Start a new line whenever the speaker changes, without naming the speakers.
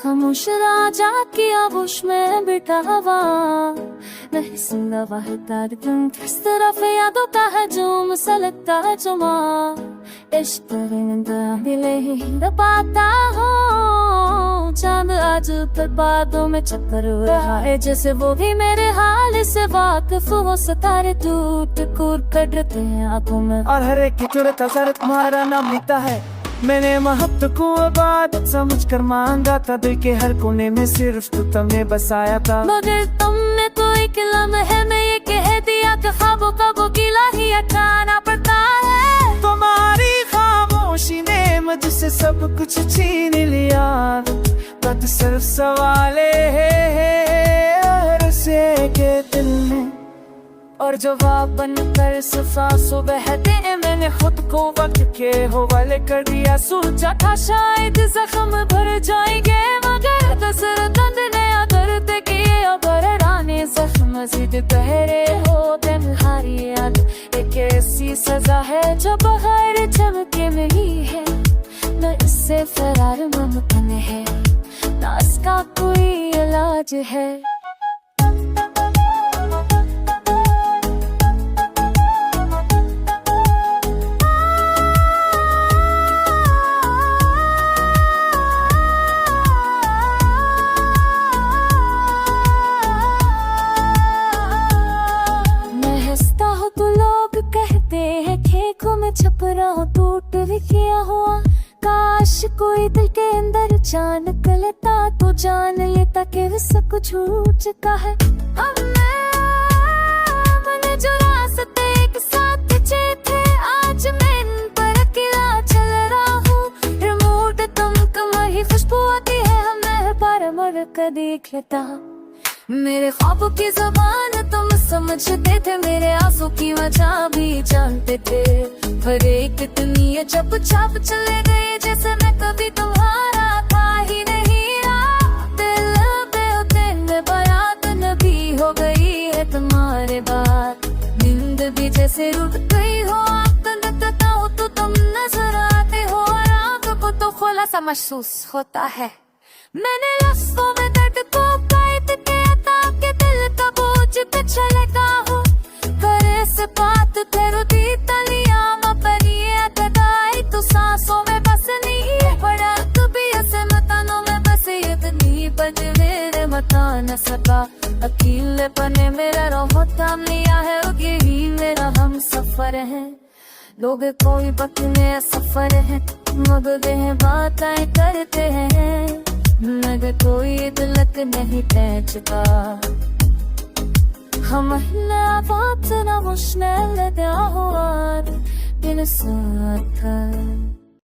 खामोश राजा की आगोश में बिठा हुआ नहीं सुनना वह दर्द किस तरफ यादों का है जो मुझसे लगता है जुमा इश्क परिंदा मिले ही पाता हो चांद आज पर बादों में चक्कर रहा है जैसे वो भी मेरे हाल से वाकिफ हो सितारे टूट कूट कर डरते हैं आंखों में
और हर एक की चुड़त असर तुम्हारा नाम लिखता है। मैंने मोहब्बत को आबाद समझ कर मांगा था दिल के हर कोने में सिर्फ तू तुमने बसाया था
मगर तुमने तो एक लम्हे में ये कह दिया कि ख्वाबों का वो गिला ही हटाना पड़ता है।
तुम्हारी खामोशी ने मुझसे सब कुछ छीन लिया बस सिर्फ सवाले से के दिल ने और जवाब बनकर सांसों बहते मैंने खुद को वक्त के हवाले कर दिया सोचा था शायद जख्म भर जाएंगे मगर दसरत नया दर्द किए अब राने जख्म मजीद गहरे हो तुम्हारी याद एक ऐसी सजा है जो बगैर चमके में ही है न इससे फरार मुमकिन है न इसका कोई इलाज है। छप रहा हूँ टूट भी किया हुआ काश कोई दिल के अंदर जान कर लेता तो जान लेता कि वो सब कुछ छूट चुका है। अब मैंने जो रास्ते एक साथ थे आज मैं इन पर अकेला चल रहा हूँ रिमोट तुम तुम्हारी खुशबू आती है हमें पर मर कर देख लेता मेरे ख्वाबों की ज़बान तुम समझते थे मेरे आंसू की वजह भी जानते थे पर एक इतनी जब छाप चले गए जैसे मैं कभी तुम्हारा था ही नहीं दिल बेउतेन बारात नबी हो गई है तुम्हारे बाद नींद भी जैसे रुक गई हो आप लगता हो तो तुम नजर आते हो और आंखों को तो खुला सा महसूस होता है। मैंने लफ्ज़ों में दर्द को कैद किया ताकि दिल का बोझ पे चलेगा हो करे से बात तेरो दी तलिया मपरिए तदाई तो सांसों में बस नहीं है बड़ा कभी ऐसे मतानों में बस इतनी बज मेरे मता न सका अकेले पने मेरा रोह थाम लिया है यही मेरा हम सफर है लोग कोई बकने सफर है मगदे हैं बातें करते हैं मगर कोई दिलक नहीं पहुंचता हम बात ना मुश्किल हुआ दिन साथ